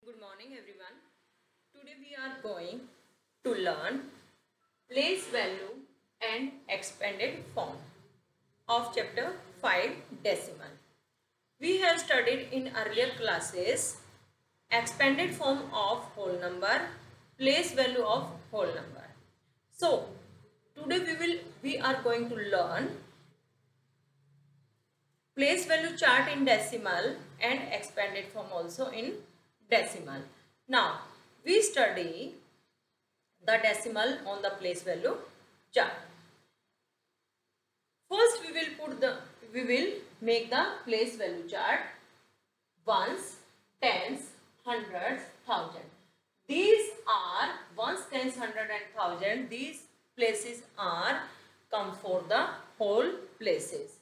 Good morning everyone. Today we are going to learn place value and expanded form of chapter 5 decimal. We have studied in earlier classes expanded form of whole number, place value of whole number. So today we are going to learn place value chart in decimal and expanded form also in decimal. Now we study the decimal on the place value chart. First we will make the place value chart. Ones, tens, hundreds, thousand. These are ones, tens, hundred and thousand. These places are come for the whole places.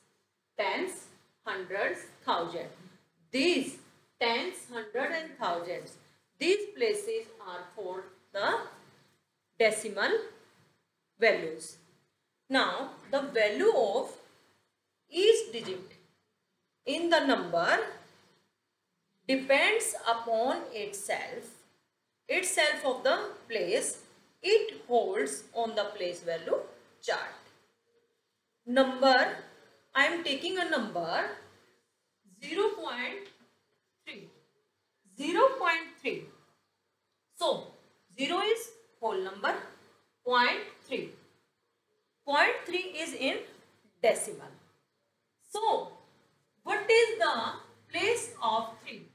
Tens, hundreds, thousand. These tens, hundred and thousands. These places are for the decimal values. Now the value of each digit in the number depends upon itself of the place it holds on the place value chart. Number, I am taking a number 0.3. 0.3. So 0 is whole number, 0.3. 0.3 is in decimal. So what is the place of 3?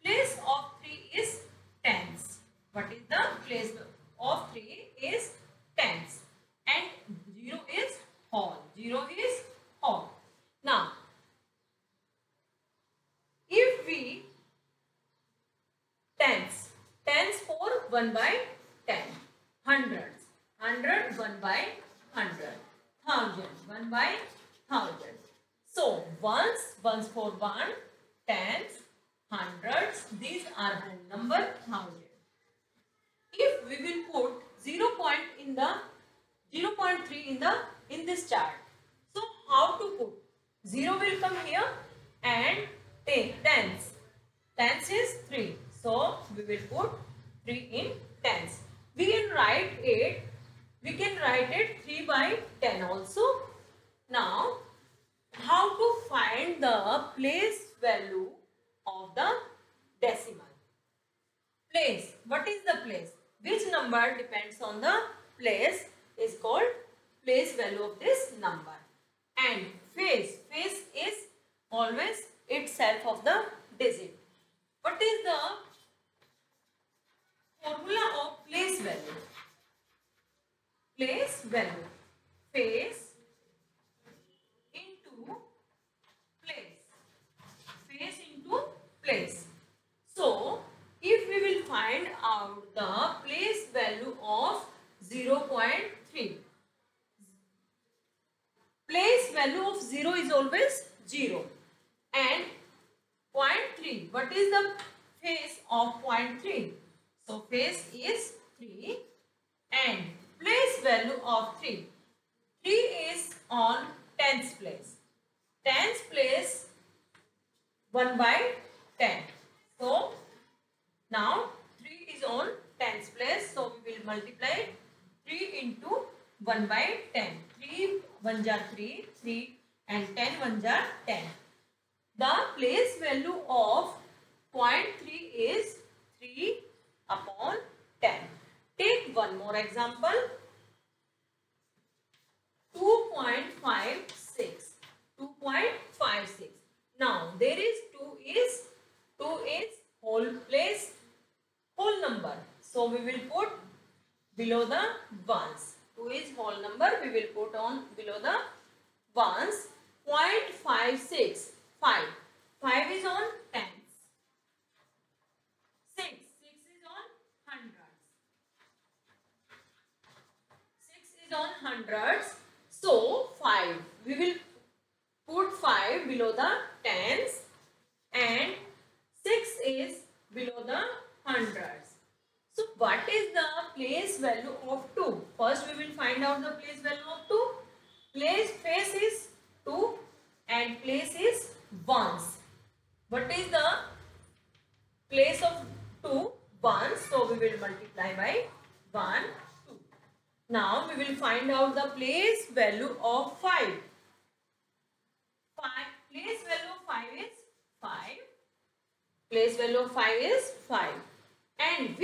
Place of 3 is tens. What is the place of 3 is tens. And 0 is whole. 0 is whole. Now, if we tens for 1 by 10, hundreds, 100 1 by 100, thousand 1 by 1000. So ones for 1, tens, hundreds, these are whole number, thousand. If we will put 0.3 in this chart, so how to put? 0 will come here and tens. Tens is 3. So we will put 3 in tens. We can write it 3 by 10 also. Now, how to find the place value of the decimal? Place. What is the place? Which number depends on the place is called place value of this number. And face. Face is always itself of the digit. What is the formula of place value? Place value. Face into place. Face into place. So, if we will find out the place value of 0.3. Place value of 0 is always 0. And 0.3. What is the face of 0.3? So, face is 3. And place value of 3. 3 is on tens place. Tens place 1 by 10. So, now 3 is on tens place. So, we will multiply 3 into 1 by 10. 3 1 jar 3, 3 and 10 1 jar 10. The place value of 0.3 is 3 upon 10. Take one more example. 2.56. 2.56. Now there is 2 is whole place, whole number. So we will put below the ones. 2 is whole number. We will put on below the ones. 0.56. 5. 5 is on tens. 6 is on hundreds. 6 is on hundreds. So 5. We will put 5 below the tens and 6 is below the hundreds. So what is the place value of 2? First we will find out the place value of 2. Face is 2 and place is ones. What is the place of 2 1, so we will multiply by 1 2. Now we will find out the place value of 5. Place value of 5 is 5. Place value of 5 is 5. And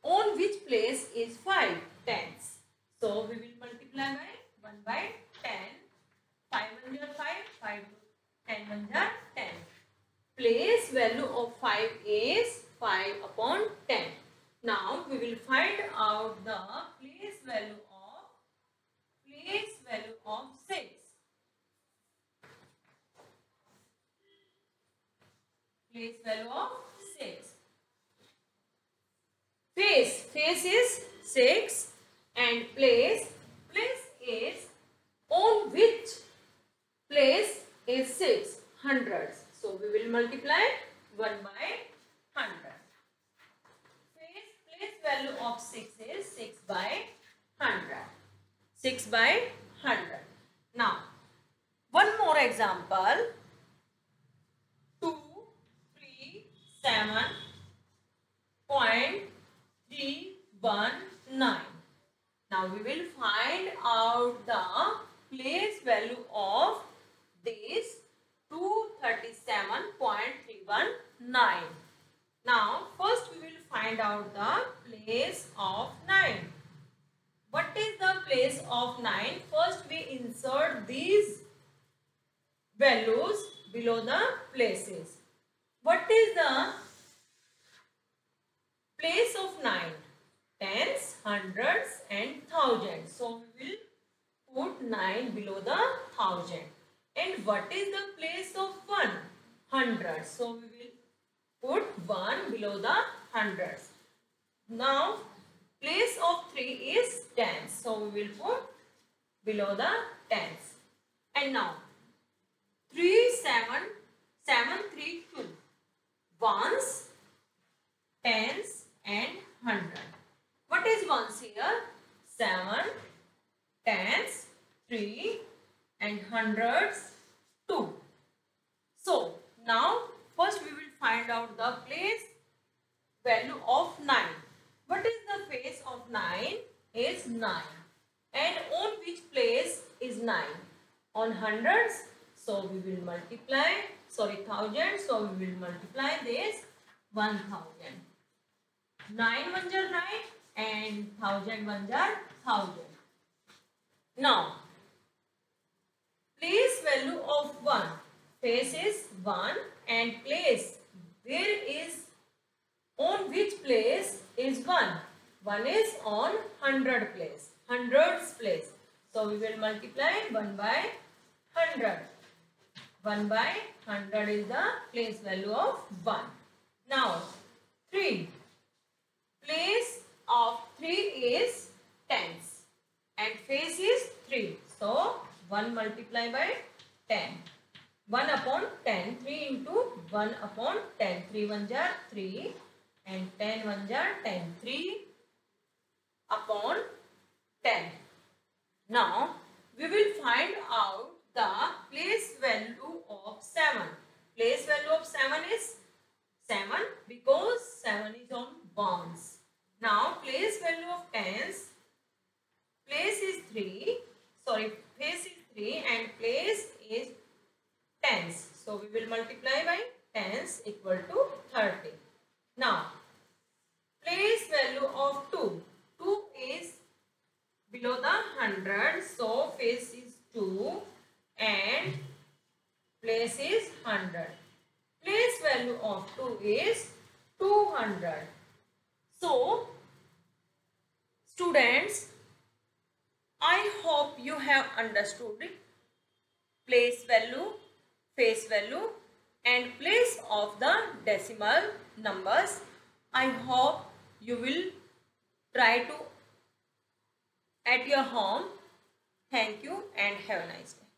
on which place is 5? Tens. So we will multiply by 1 by 10. 5 1 are 5. 5 10 1 are 10. Place value of 5 is 5 upon 10. Now we will find out the place value of 6. Place value of 6. Face is 6 and place is on which place is 6? Hundreds. So we will multiply 1 by 100. Place value of 6 is 6 by 100. 6 by 100. Now, one more example. 2 3 7.319. Now we will find out the place value of this 237.319. Now first we will find out the place of 9. What is the place of 9? First we insert these values below the places. What is the place of 9? Tens, hundreds and thousands. So we will put 9 below the thousand. And what is the place of 1? Hundreds. So we will put 1 below the hundreds. Now place of 3 is tens. So we will put below the tens. And now 3 7 7 3 2. Ones, tens and hundred. What is ones here? 7, tens, 3 and hundreds 2. So now first we will find out the place value of 9. What is the face of 9? Is 9. And on which place is 9? On hundreds. So we will multiply, thousand. So we will multiply this 1000. 9 ones are 9 and 1000 ones are 1000. Now, place value of 1. Face is 1 and place. Where is, on which place is 1? 1 is on 100 place. Hundreds place. So we will multiply 1 by 100. 1 by 100 is the place value of 1. Now 3. Place of 3 is tens and face is 3. So 1 multiply by 10. 1 upon 10. 3 into 1 upon 10. 3 ones are 3 and 10 ones are 10. 3 upon 10. Now we will find out the place value of 7. Place value of 7 is 7 because 7 is on ones. Now place value of tens. Place is 3. Face is 3 and place is tens. So we will multiply by tens equal to 30. Now place value of 2. 2 is below the 100. So face is 2 and place is 100. Place value of 2 is 200. So students, I hope you have understood it. Place value, face value and place of the decimal numbers. I hope you will try to at your home. Thank you and have a nice day.